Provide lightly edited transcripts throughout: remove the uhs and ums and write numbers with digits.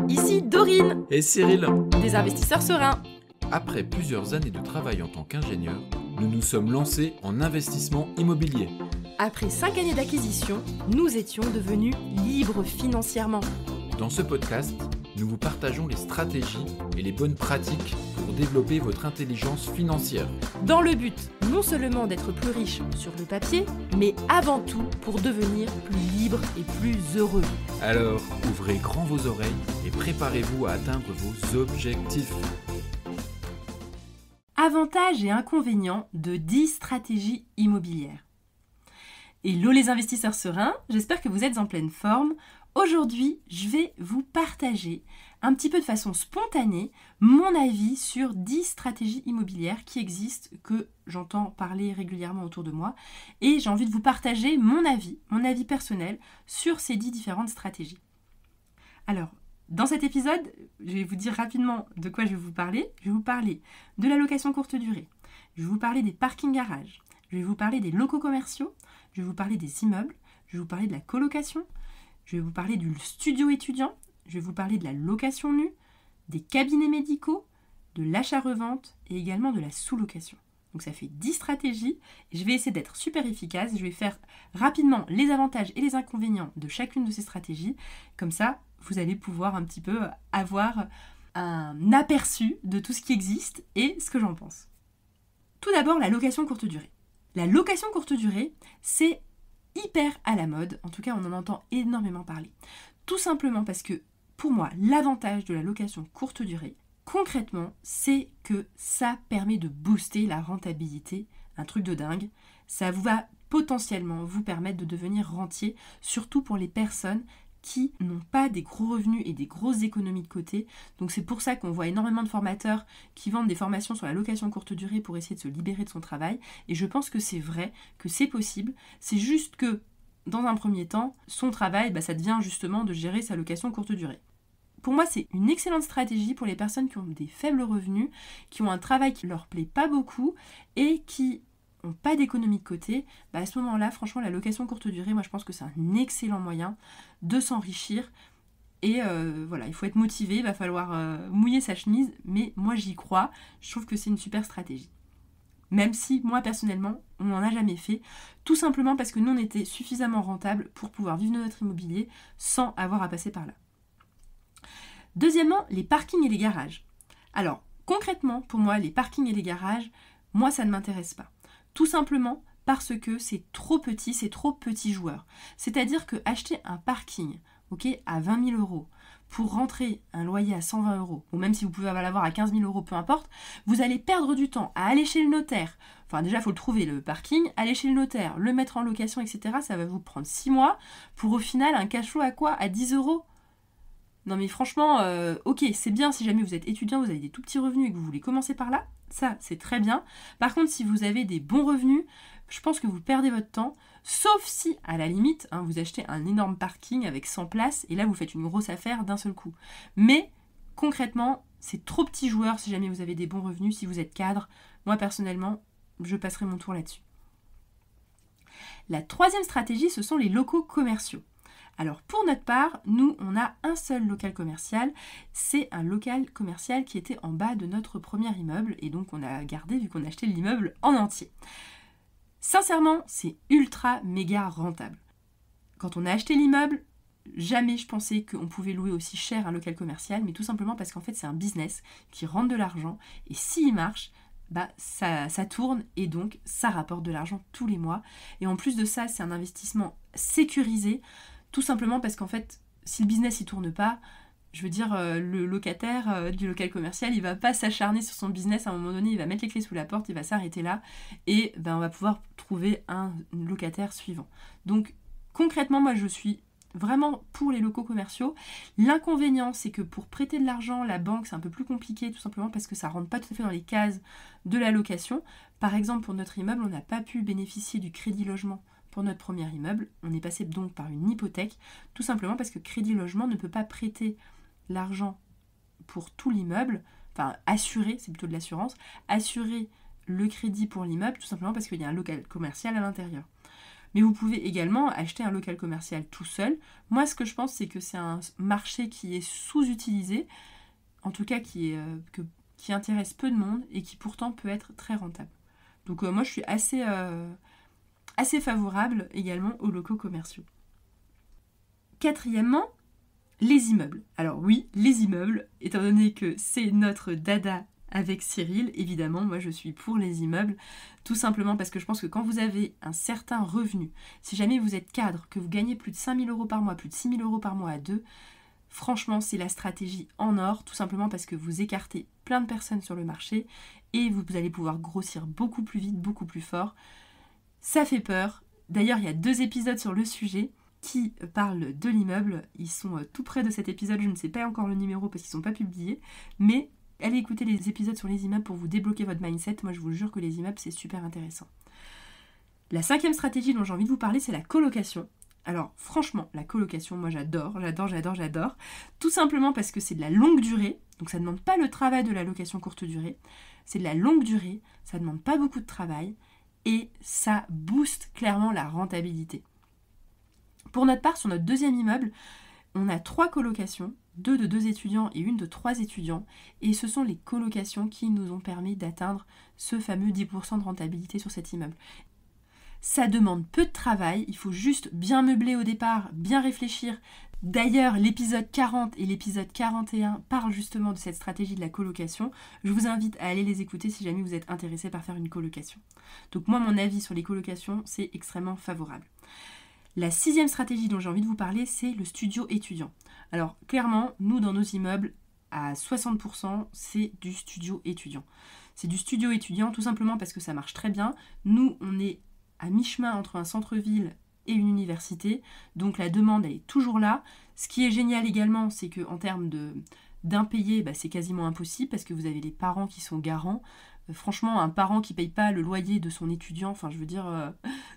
ici Dorine, Et Cyril. des investisseurs sereins. Après plusieurs années de travail en tant qu'ingénieur, nous nous sommes lancés en investissement immobilier. Après 5 années d'acquisition, nous étions devenus libres financièrement. Dans ce podcast, nous vous partageons les stratégies et les bonnes pratiques pour développer votre intelligence financière. Dans le but non seulement d'être plus riche sur le papier, mais avant tout pour devenir plus libre et plus heureux. Alors, ouvrez grand vos oreilles et préparez-vous à atteindre vos objectifs. Avantages et inconvénients de 10 stratégies immobilières. Hello les investisseurs sereins, j'espère que vous êtes en pleine forme. Aujourd'hui, je vais vous partager un petit peu de façon spontanée mon avis sur 10 stratégies immobilières qui existent, que j'entends parler régulièrement autour de moi. Et j'ai envie de vous partager mon avis personnel sur ces 10 différentes stratégies. Alors, dans cet épisode, je vais vous dire rapidement de quoi je vais vous parler. Je vais vous parler de la location courte durée. Je vais vous parler des parkings garages. Je vais vous parler des locaux commerciaux. Je vais vous parler des immeubles. Je vais vous parler de la colocation. Je vais vous parler du studio étudiant. Je vais vous parler de la location nue, des cabinets médicaux, de l'achat-revente et également de la sous-location. Donc ça fait 10 stratégies et je vais essayer d'être super efficace. Je vais faire rapidement les avantages et les inconvénients de chacune de ces stratégies. Comme ça, vous allez pouvoir un petit peu avoir un aperçu de tout ce qui existe et ce que j'en pense. Tout d'abord, la location courte durée. La location courte durée, c'est hyper à la mode. En tout cas, on en entend énormément parler. Tout simplement parce que, pour moi, l'avantage de la location courte durée, concrètement, c'est que ça permet de booster la rentabilité, un truc de dingue. Ça va potentiellement vous permettre de devenir rentier, surtout pour les personnes qui n'ont pas des gros revenus et des grosses économies de côté. Donc c'est pour ça qu'on voit énormément de formateurs qui vendent des formations sur la location courte durée pour essayer de se libérer de son travail. Et je pense que c'est vrai, que c'est possible. C'est juste que, dans un premier temps, son travail, ça devient justement de gérer sa location courte durée. Pour moi, c'est une excellente stratégie pour les personnes qui ont des faibles revenus, qui ont un travail qui ne leur plaît pas beaucoup et qui n'ont pas d'économie de côté. À ce moment-là, franchement, la location courte durée, moi je pense que c'est un excellent moyen de s'enrichir. Et voilà, il faut être motivé, il va falloir mouiller sa chemise, mais moi j'y crois, je trouve que c'est une super stratégie. Même si, moi personnellement, on n'en a jamais fait, tout simplement parce que nous on était suffisamment rentables pour pouvoir vivre de notre immobilier sans avoir à passer par là. Deuxièmement, les parkings et les garages. Alors, concrètement, pour moi, les parkings et les garages, moi ça ne m'intéresse pas. Tout simplement parce que c'est trop petit joueur. C'est-à-dire que acheter un parking à 20 000 € pour rentrer un loyer à 120 €, ou même si vous pouvez l'avoir à 15 000 €, peu importe, vous allez perdre du temps à aller chez le notaire. Enfin déjà, il faut le trouver, le parking, aller chez le notaire, le mettre en location, etc. Ça va vous prendre 6 mois pour au final un cash flow à quoi ? À 10 €. Non mais franchement, ok, c'est bien si jamais vous êtes étudiant, vous avez des tout petits revenus et que vous voulez commencer par là, ça c'est très bien. Par contre, si vous avez des bons revenus, je pense que vous perdez votre temps, sauf si, à la limite, vous achetez un énorme parking avec 100 places et là vous faites une grosse affaire d'un seul coup. Mais concrètement, c'est trop petit joueur si jamais vous avez des bons revenus, si vous êtes cadre. Moi personnellement, je passerai mon tour là-dessus. La troisième stratégie, ce sont les locaux commerciaux. Alors pour notre part, nous on a un seul local commercial, c'est un local commercial qui était en bas de notre premier immeuble et donc on a gardé vu qu'on a acheté l'immeuble en entier. Sincèrement, c'est ultra méga rentable. Quand on a acheté l'immeuble, jamais je pensais qu'on pouvait louer aussi cher un local commercial, mais tout simplement parce qu'en fait c'est un business qui rentre de l'argent et s'il marche, ça tourne et donc ça rapporte de l'argent tous les mois. Et en plus de ça, c'est un investissement sécurisé. Tout simplement parce qu'en fait, si le business ne tourne pas, je veux dire, le locataire du local commercial, il ne va pas s'acharner sur son business. À un moment donné, il va mettre les clés sous la porte, il va s'arrêter là et on va pouvoir trouver un locataire suivant. Donc concrètement, moi je suis vraiment pour les locaux commerciaux. L'inconvénient, c'est que pour prêter de l'argent, la banque, c'est un peu plus compliqué, tout simplement parce que ça ne rentre pas tout à fait dans les cases de la location. Par exemple, pour notre immeuble, on n'a pas pu bénéficier du crédit logement. Pour notre premier immeuble, on est passé donc par une hypothèque, tout simplement parce que Crédit Logement ne peut pas prêter l'argent pour tout l'immeuble, enfin assurer, c'est plutôt de l'assurance, assurer le crédit pour l'immeuble, tout simplement parce qu'il y a un local commercial à l'intérieur. Mais vous pouvez également acheter un local commercial tout seul. Moi, ce que je pense, c'est que c'est un marché qui est sous-utilisé, en tout cas qui intéresse peu de monde et qui pourtant peut être très rentable. Donc moi, je suis assez favorable également aux locaux commerciaux. Quatrièmement, les immeubles. Alors oui, les immeubles, étant donné que c'est notre dada avec Cyril, évidemment, moi je suis pour les immeubles, tout simplement parce que je pense que quand vous avez un certain revenu, si jamais vous êtes cadre, que vous gagnez plus de 5 000 € par mois, plus de 6 000 € par mois à deux, franchement, c'est la stratégie en or, tout simplement parce que vous écartez plein de personnes sur le marché et vous allez pouvoir grossir beaucoup plus vite, beaucoup plus fort. Ça fait peur. D'ailleurs, il y a 2 épisodes sur le sujet qui parlent de l'immeuble. Ils sont tout près de cet épisode, je ne sais pas encore le numéro parce qu'ils ne sont pas publiés, mais allez écouter les épisodes sur les immeubles pour vous débloquer votre mindset. Moi, je vous jure que les immeubles, c'est super intéressant. La 5e stratégie dont j'ai envie de vous parler, c'est la colocation. Alors franchement, la colocation, moi j'adore. Tout simplement parce que c'est de la longue durée, donc ça ne demande pas le travail de la location courte durée. C'est de la longue durée, ça ne demande pas beaucoup de travail et ça booste clairement la rentabilité. Pour notre part, sur notre 2e immeuble, on a 3 colocations, 2 de 2 étudiants et 1 de 3 étudiants. Et ce sont les colocations qui nous ont permis d'atteindre ce fameux 10% de rentabilité sur cet immeuble. Ça demande peu de travail, il faut juste bien meubler au départ, bien réfléchir. D'ailleurs, l'épisode 40 et l'épisode 41 parlent justement de cette stratégie de la colocation. Je vous invite à aller les écouter si jamais vous êtes intéressé par faire une colocation. Donc moi, mon avis sur les colocations, c'est extrêmement favorable. La 6e stratégie dont j'ai envie de vous parler, c'est le studio étudiant. Alors clairement, nous dans nos immeubles, à 60%, c'est du studio étudiant. C'est du studio étudiant tout simplement parce que ça marche très bien. Nous, on est à mi-chemin entre un centre-ville et une université, donc la demande elle est toujours là. Ce qui est génial également, c'est qu'en termes d'impayés, c'est quasiment impossible parce que vous avez les parents qui sont garants. Franchement, un parent qui ne paye pas le loyer de son étudiant,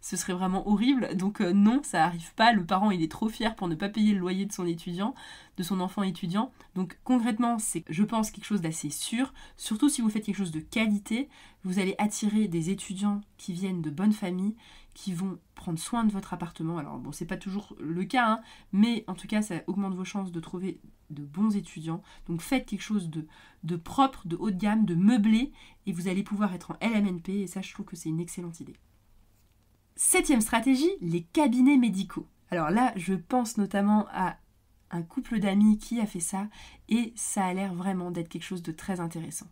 ce serait vraiment horrible. Donc non, ça n'arrive pas. Le parent, il est trop fier pour ne pas payer le loyer de son étudiant, de son enfant étudiant. Donc concrètement, c'est, je pense, quelque chose d'assez sûr. Surtout si vous faites quelque chose de qualité, vous allez attirer des étudiants qui viennent de bonnes familles, qui vont prendre soin de votre appartement. Alors bon, c'est pas toujours le cas, mais en tout cas, ça augmente vos chances de trouver de bons étudiants. Donc faites quelque chose de propre, de haut de gamme, de meublé, et vous allez pouvoir être en LMNP, et ça, je trouve que c'est une excellente idée. 7e stratégie, les cabinets médicaux. Alors là, je pense notamment à un couple d'amis qui a fait ça, et ça a l'air vraiment d'être quelque chose de très intéressant.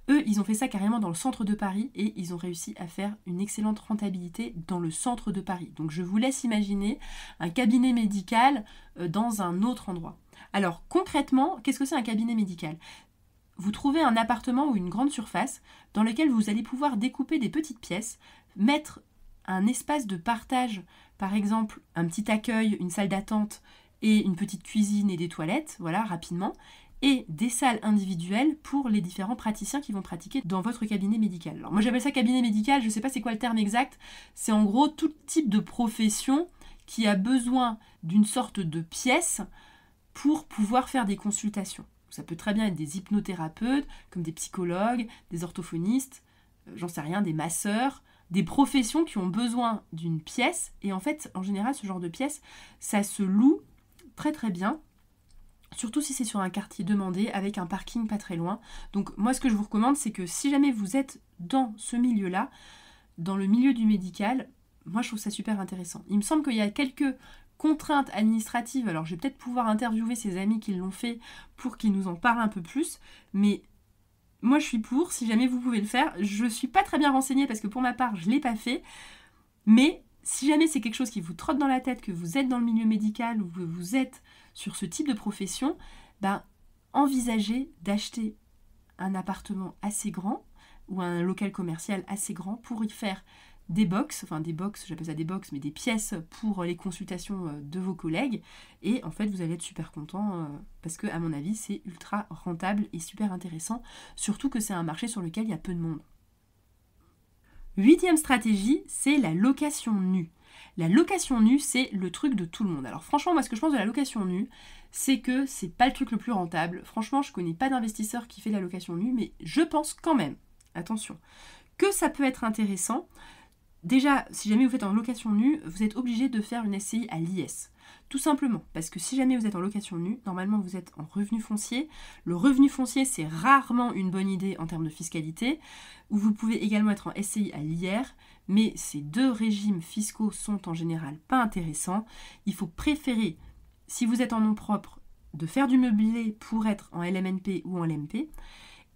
Eux, ils ont fait ça carrément dans le centre de Paris et ils ont réussi à faire une excellente rentabilité dans le centre de Paris. Donc je vous laisse imaginer un cabinet médical dans un autre endroit. Alors concrètement, qu'est-ce que c'est un cabinet médical ? Vous trouvez un appartement ou une grande surface dans lequel vous allez pouvoir découper des petites pièces, mettre un espace de partage, par exemple un petit accueil, une salle d'attente et une petite cuisine et des toilettes, voilà, rapidement, et des salles individuelles pour les différents praticiens qui vont pratiquer dans votre cabinet médical. Alors moi j'appelle ça cabinet médical, je ne sais pas c'est quoi le terme exact, c'est en gros tout type de profession qui a besoin d'une sorte de pièce pour pouvoir faire des consultations. Ça peut très bien être des hypnothérapeutes, comme des psychologues, des orthophonistes, j'en sais rien, des masseurs, des professions qui ont besoin d'une pièce, et en fait, en général, ce genre de pièce, ça se loue très très bien, surtout si c'est sur un quartier demandé, avec un parking pas très loin. Donc moi, ce que je vous recommande, c'est que si jamais vous êtes dans ce milieu-là, dans le milieu du médical, moi je trouve ça super intéressant. Il me semble qu'il y a quelques contraintes administratives, alors je vais peut-être pouvoir interviewer ces amis qui l'ont fait pour qu'ils nous en parlent un peu plus, mais moi je suis pour, si jamais vous pouvez le faire. Je suis pas très bien renseignée parce que pour ma part je l'ai pas fait, mais si jamais c'est quelque chose qui vous trotte dans la tête, que vous êtes dans le milieu médical ou que vous êtes sur ce type de profession, envisagez d'acheter un appartement assez grand ou un local commercial assez grand pour y faire des box, j'appelle ça des box, mais des pièces pour les consultations de vos collègues. Et en fait, vous allez être super content parce que, à mon avis, c'est ultra rentable et super intéressant. Surtout que c'est un marché sur lequel il y a peu de monde. 8e stratégie, c'est la location nue. La location nue, c'est le truc de tout le monde. Alors franchement, moi, ce que je pense de la location nue, c'est que c'est pas le truc le plus rentable. Franchement, je connais pas d'investisseur qui fait de la location nue, mais je pense quand même, attention, que ça peut être intéressant Déjà, si jamais vous faites en location nue, vous êtes obligé de faire une SCI à l'IS. Tout simplement, parce que si jamais vous êtes en location nue, normalement vous êtes en revenu foncier. Le revenu foncier, c'est rarement une bonne idée en termes de fiscalité, ou vous pouvez également être en SCI à l'IR, mais ces deux régimes fiscaux sont en général pas intéressants. Il faut préférer, si vous êtes en nom propre, de faire du meublé pour être en LMNP ou en LMP.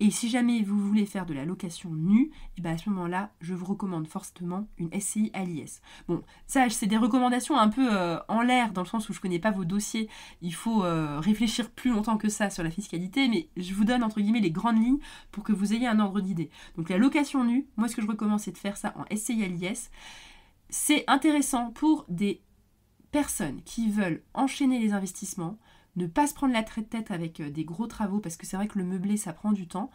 Et si jamais vous voulez faire de la location nue, et bien à ce moment-là, je vous recommande fortement une SCI à l'IS. Bon, ça, c'est des recommandations un peu en l'air, dans le sens où je ne connais pas vos dossiers. Il faut réfléchir plus longtemps que ça sur la fiscalité, mais je vous donne, entre guillemets, les grandes lignes pour que vous ayez un ordre d'idée. Donc la location nue, moi, ce que je recommande, c'est de faire ça en SCI à l'IS. C'est intéressant pour des personnes qui veulent enchaîner les investissements, ne pas se prendre la tête avec des gros travaux, parce que c'est vrai que le meublé, ça prend du temps.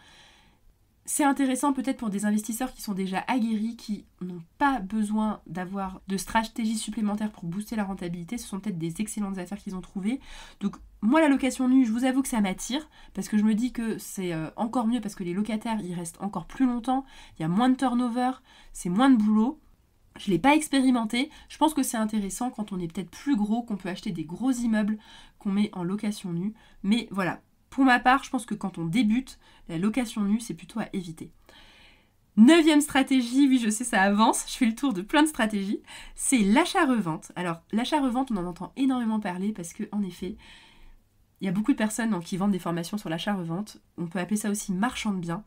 C'est intéressant peut-être pour des investisseurs qui sont déjà aguerris, qui n'ont pas besoin d'avoir de stratégie supplémentaire pour booster la rentabilité. Ce sont peut-être des excellentes affaires qu'ils ont trouvées. Donc moi, la location nue, je vous avoue que ça m'attire, parce que je me dis que c'est encore mieux, parce que les locataires, ils restent encore plus longtemps, il y a moins de turnover, c'est moins de boulot. Je ne l'ai pas expérimenté, je pense que c'est intéressant quand on est peut-être plus gros, qu'on peut acheter des gros immeubles qu'on met en location nue. Mais voilà, pour ma part, je pense que quand on débute, la location nue, c'est plutôt à éviter. 9e stratégie, oui je sais ça avance, je fais le tour de plein de stratégies, c'est l'achat-revente. Alors l'achat-revente, on en entend énormément parler parce qu'en effet, il y a beaucoup de personnes qui vendent des formations sur l'achat-revente, on peut appeler ça aussi marchand de biens.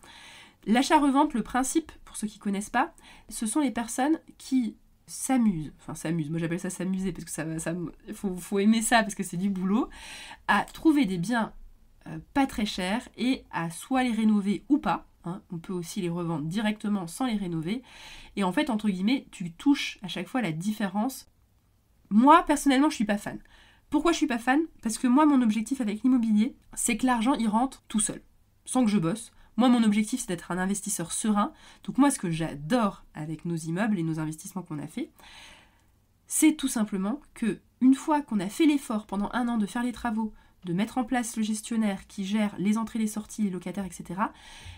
L'achat-revente, le principe, pour ceux qui ne connaissent pas, ce sont les personnes qui s'amusent, moi j'appelle ça s'amuser parce que faut aimer ça parce que c'est du boulot, à trouver des biens pas très chers et à soit les rénover ou pas, hein, on peut aussi les revendre directement sans les rénover, et en fait, entre guillemets, tu touches à chaque fois la différence. Moi, personnellement, je suis pas fan. Pourquoi je suis pas fan ? Parce que moi, mon objectif avec l'immobilier, c'est que l'argent, il rentre tout seul, sans que je bosse. Moi, mon objectif, c'est d'être un investisseur serein. Donc moi, ce que j'adore avec nos immeubles et nos investissements qu'on a fait, c'est tout simplement que une fois qu'on a fait l'effort pendant 1 an de faire les travaux, de mettre en place le gestionnaire qui gère les entrées, les sorties, les locataires, etc.,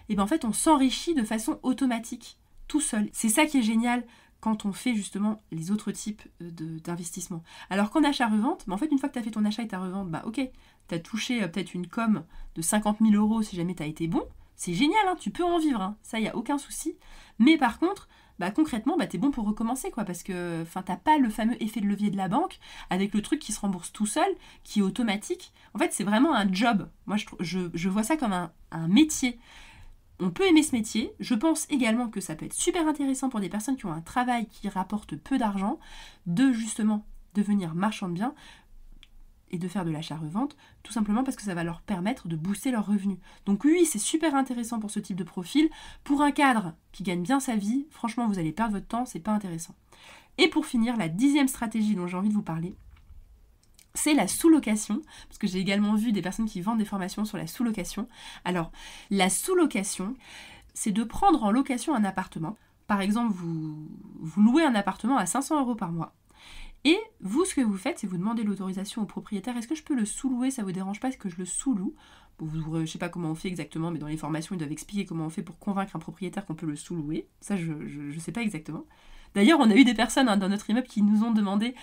et bien en fait, on s'enrichit de façon automatique, tout seul. C'est ça qui est génial quand on fait justement les autres types d'investissements. Alors qu'en achat-revente, en fait, une fois que tu as fait ton achat et ta revente, ok, tu as touché peut-être une com de 50 000 € si jamais tu as été bon. C'est génial, hein, tu peux en vivre, hein, ça, il n'y a aucun souci. Mais par contre, concrètement, tu es bon pour recommencer, quoi, parce que t'as pas le fameux effet de levier de la banque avec le truc qui se rembourse tout seul, qui est automatique. En fait, c'est vraiment un job. Moi, je vois ça comme un métier. On peut aimer ce métier. Je pense également que ça peut être super intéressant pour des personnes qui ont un travail qui rapporte peu d'argent, de justement devenir marchand de biens et de faire de l'achat-revente, tout simplement parce que ça va leur permettre de booster leurs revenus. Donc oui, c'est super intéressant pour ce type de profil. Pour un cadre qui gagne bien sa vie, franchement, vous allez perdre votre temps, c'est pas intéressant. Et pour finir, la 10e stratégie dont j'ai envie de vous parler, c'est la sous-location, parce que j'ai également vu des personnes qui vendent des formations sur la sous-location. Alors, la sous-location, c'est de prendre en location un appartement. Par exemple, vous louez un appartement à 500 € par mois. Et vous, ce que vous faites, c'est vous demandez l'autorisation au propriétaire. Est-ce que je peux le sous-louer ? Ça ne vous dérange pas que je le sous-loue ? Bon, je ne sais pas comment on fait exactement, mais dans les formations, ils doivent expliquer comment on fait pour convaincre un propriétaire qu'on peut le sous-louer. Ça, je ne sais pas exactement. D'ailleurs, on a eu des personnes dans notre immeuble qui nous ont demandé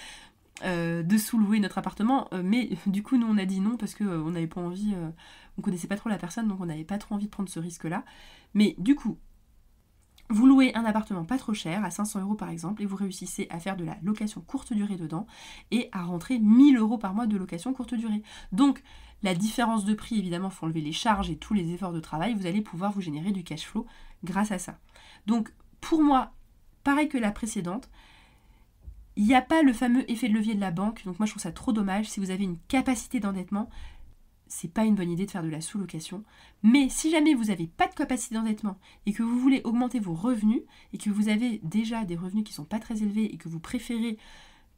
de sous-louer notre appartement, mais du coup, nous, on a dit non parce qu'on n'avait pas envie, on ne connaissait pas trop la personne, donc on n'avait pas trop envie de prendre ce risque-là. Mais du coup, vous louez un appartement pas trop cher, à 500 € par exemple, et vous réussissez à faire de la location courte durée dedans et à rentrer 1 000 € par mois de location courte durée. Donc, la différence de prix, évidemment, il faut enlever les charges et tous les efforts de travail, vous allez pouvoir vous générer du cash flow grâce à ça. Donc, pour moi, pareil que la précédente, il n'y a pas le fameux effet de levier de la banque, donc moi je trouve ça trop dommage. Si vous avez une capacité d'endettement, c'est pas une bonne idée de faire de la sous-location. Mais si jamais vous n'avez pas de capacité d'endettement et que vous voulez augmenter vos revenus et que vous avez déjà des revenus qui ne sont pas très élevés et que vous préférez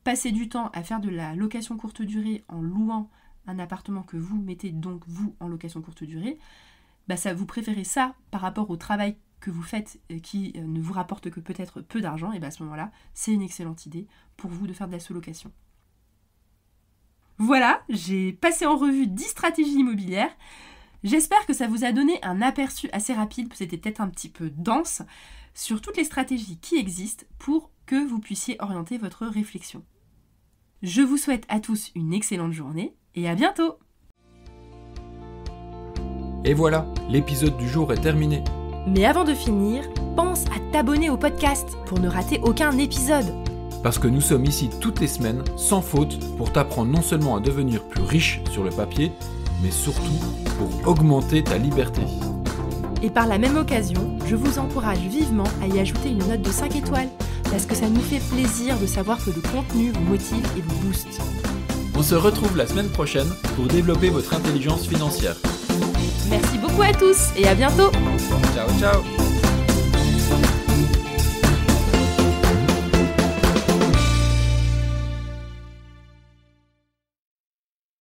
passer du temps à faire de la location courte durée en louant un appartement que vous mettez donc vous en location courte durée, ça vous préférez ça par rapport au travail que vous faites qui ne vous rapporte que peut-être peu d'argent, et à ce moment-là, c'est une excellente idée pour vous de faire de la sous-location. Voilà, j'ai passé en revue 10 stratégies immobilières. J'espère que ça vous a donné un aperçu assez rapide, c'était peut-être un petit peu dense, sur toutes les stratégies qui existent pour que vous puissiez orienter votre réflexion. Je vous souhaite à tous une excellente journée et à bientôt! Et voilà, l'épisode du jour est terminé. Mais avant de finir, pense à t'abonner au podcast pour ne rater aucun épisode. Parce que nous sommes ici toutes les semaines, sans faute, pour t'apprendre non seulement à devenir plus riche sur le papier, mais surtout pour augmenter ta liberté. Et par la même occasion, je vous encourage vivement à y ajouter une note de 5 étoiles, parce que ça nous fait plaisir de savoir que le contenu vous motive et vous booste. On se retrouve la semaine prochaine pour développer votre intelligence financière. Merci beaucoup à tous et à bientôt! Ciao, ciao!